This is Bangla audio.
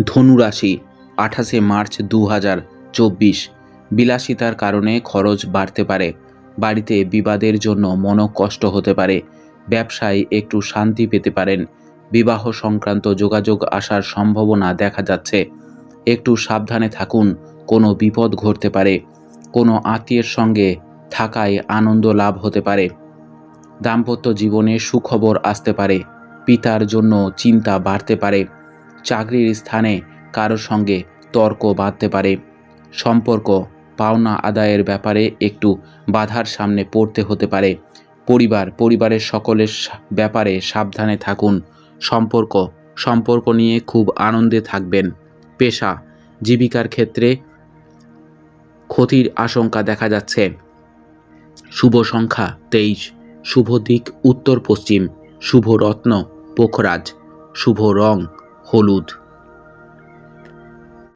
ধনুরাশি 28 মার্চ 2024। বিলাসিতার কারণে খরচ বাড়তে পারে। বাড়িতে বিবাদের জন্য মনোকষ্ট হতে পারে। ব্যবসায় একটু শান্তি পেতে পারেন। বিবাহ সংক্রান্ত যোগাযোগ আসার সম্ভাবনা দেখা যাচ্ছে। একটু সাবধানে থাকুন, কোনো বিপদ ঘটতে পারে। কোনো আত্মীয়ের সঙ্গে থাকায় আনন্দ লাভ হতে পারে। দাম্পত্য জীবনে সুখবর আসতে পারে। পিতার জন্য চিন্তা বাড়তে পারে। চাকরির স্থানে কারোর সঙ্গে তর্ক বাঁধতে পারে। সম্পর্ক পাওনা আদায়ের ব্যাপারে একটু বাধার সামনে পড়তে হতে পারে। পরিবারের সকলের ব্যাপারে সাবধানে থাকুন। সম্পর্ক নিয়ে খুব আনন্দে থাকবেন। পেশা জীবিকার ক্ষেত্রে ক্ষতির আশঙ্কা দেখা যাচ্ছে। শুভ সংখ্যা 23, শুভ দিক উত্তর পশ্চিম, শুভ রত্ন পোখরাজ, শুভ রং হলুদ।